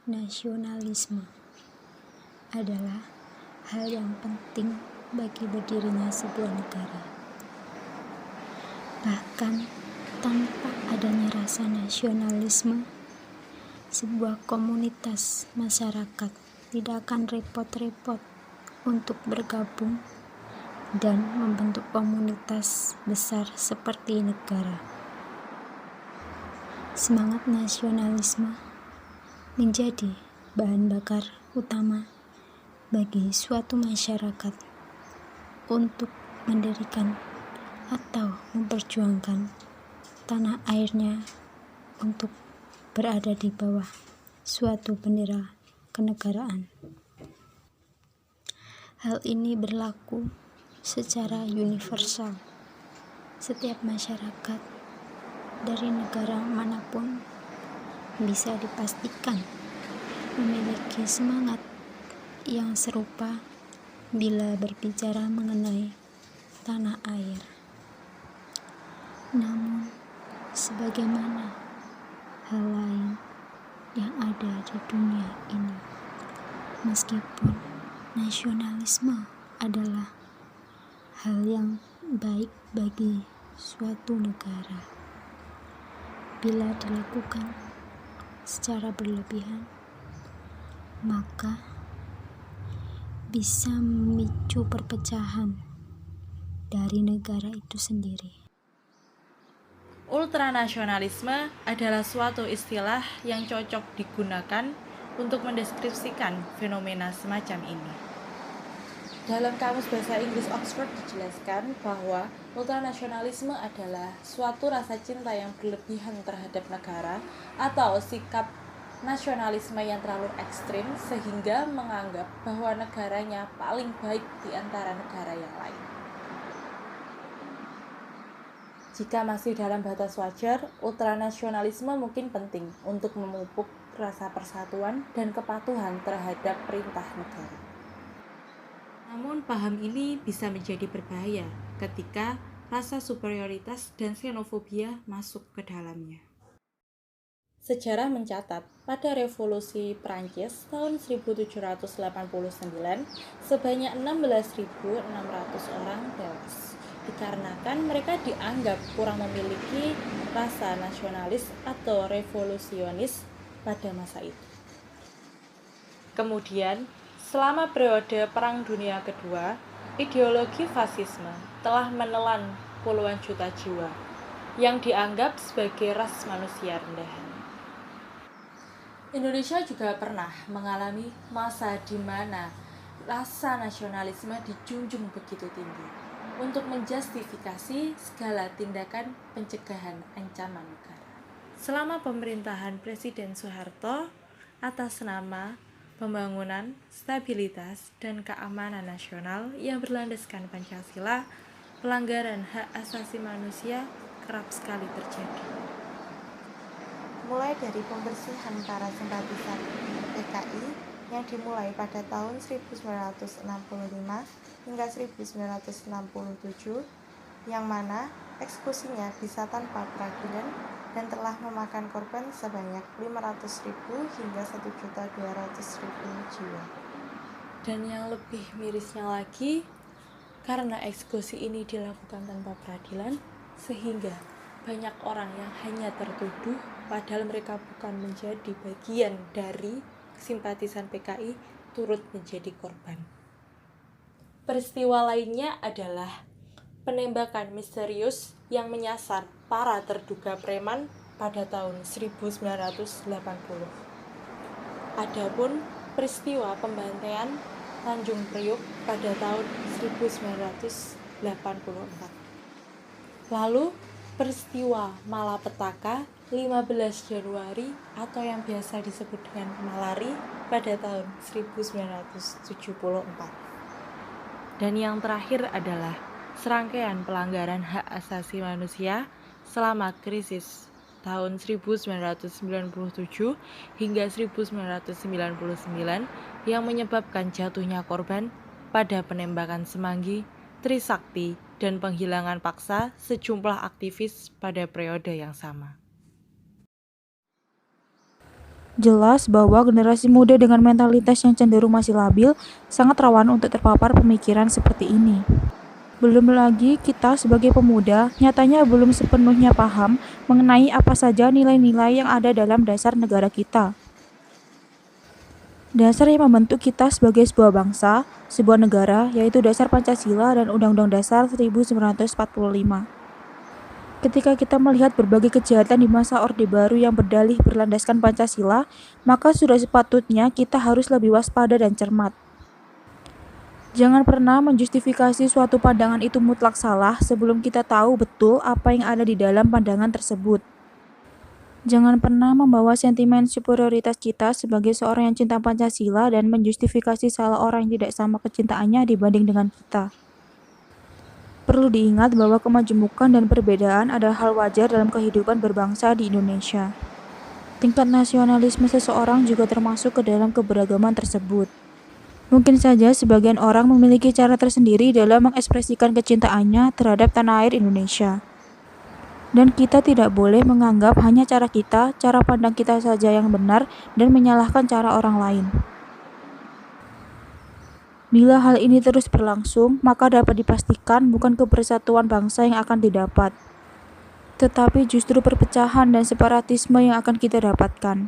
Nasionalisme adalah hal yang penting bagi berdirinya sebuah negara. Bahkan tanpa adanya rasa nasionalisme, sebuah komunitas masyarakat tidak akan repot-repot untuk bergabung dan membentuk komunitas besar seperti negara. Semangat nasionalisme menjadi bahan bakar utama bagi suatu masyarakat untuk mendirikan atau memperjuangkan tanah airnya untuk berada di bawah suatu bendera kenegaraan. Hal ini berlaku secara universal. Setiap masyarakat dari negara manapun bisa dipastikan memiliki semangat yang serupa bila berbicara mengenai tanah air. Namun, sebagaimana hal lain yang ada di dunia ini, meskipun nasionalisme adalah hal yang baik bagi suatu negara, bila dilakukan secara berlebihan, maka bisa memicu perpecahan dari negara itu sendiri. Ultranasionalisme adalah suatu istilah yang cocok digunakan untuk mendeskripsikan fenomena semacam ini. Dalam Kamus Bahasa Inggris Oxford dijelaskan bahwa ultranasionalisme adalah suatu rasa cinta yang berlebihan terhadap negara atau sikap nasionalisme yang terlalu ekstrim sehingga menganggap bahwa negaranya paling baik di antara negara yang lain. Jika masih dalam batas wajar, ultranasionalisme mungkin penting untuk memupuk rasa persatuan dan kepatuhan terhadap perintah negara. Namun paham ini bisa menjadi berbahaya ketika rasa superioritas dan xenofobia masuk ke dalamnya. Sejarah mencatat pada Revolusi Prancis tahun 1789 sebanyak 16.600 orang tewas dikarenakan mereka dianggap kurang memiliki rasa nasionalis atau revolusionis pada masa itu. Kemudian, selama periode Perang Dunia Kedua, ideologi fasisme telah menelan puluhan juta jiwa yang dianggap sebagai ras manusia rendahan. Indonesia juga pernah mengalami masa di mana rasa nasionalisme dijunjung begitu tinggi untuk menjustifikasi segala tindakan pencegahan ancaman negara. Selama pemerintahan Presiden Soeharto atas nama pembangunan, stabilitas, dan keamanan nasional yang berlandaskan Pancasila, pelanggaran hak asasi manusia kerap sekali terjadi. Mulai dari pembersihan para simpatisan PKI yang dimulai pada tahun 1965 hingga 1967, yang mana eksekusinya bisa tanpa peradilan dan telah memakan korban sebanyak 500.000 hingga 1.200.000 jiwa. Dan yang lebih mirisnya lagi, karena eksekusi ini dilakukan tanpa peradilan, sehingga banyak orang yang hanya tertuduh padahal mereka bukan menjadi bagian dari simpatisan PKI turut menjadi korban. Peristiwa lainnya adalah penembakan misterius yang menyasar para terduga preman pada tahun 1980. Adapun peristiwa pembantaian Tanjung Priuk pada tahun 1984. Lalu peristiwa Malapetaka 15 Januari atau yang biasa disebut dengan Malari pada tahun 1974. Dan yang terakhir adalah serangkaian pelanggaran hak asasi manusia selama krisis tahun 1997 hingga 1999 yang menyebabkan jatuhnya korban pada penembakan Semanggi, Trisakti, dan penghilangan paksa sejumlah aktivis pada periode yang sama. Jelas bahwa generasi muda dengan mentalitas yang cenderung masih labil sangat rawan untuk terpapar pemikiran seperti ini. Belum lagi kita sebagai pemuda nyatanya belum sepenuhnya paham mengenai apa saja nilai-nilai yang ada dalam dasar negara kita. Dasar yang membentuk kita sebagai sebuah bangsa, sebuah negara, yaitu dasar Pancasila dan Undang-Undang Dasar 1945. Ketika kita melihat berbagai kejahatan di masa Orde Baru yang berdalih berlandaskan Pancasila, maka sudah sepatutnya kita harus lebih waspada dan cermat. Jangan pernah menjustifikasi suatu pandangan itu mutlak salah sebelum kita tahu betul apa yang ada di dalam pandangan tersebut. Jangan pernah membawa sentimen superioritas kita sebagai seorang yang cinta Pancasila dan menjustifikasi salah orang yang tidak sama kecintaannya dibanding dengan kita. Perlu diingat bahwa kemajemukan dan perbedaan adalah hal wajar dalam kehidupan berbangsa di Indonesia. Tingkat nasionalisme seseorang juga termasuk ke dalam keberagaman tersebut. Mungkin saja sebagian orang memiliki cara tersendiri dalam mengekspresikan kecintaannya terhadap tanah air Indonesia. Dan kita tidak boleh menganggap hanya cara kita, cara pandang kita saja yang benar dan menyalahkan cara orang lain. Bila hal ini terus berlangsung, maka dapat dipastikan bukan kebersatuan bangsa yang akan didapat, tetapi justru perpecahan dan separatisme yang akan kita dapatkan.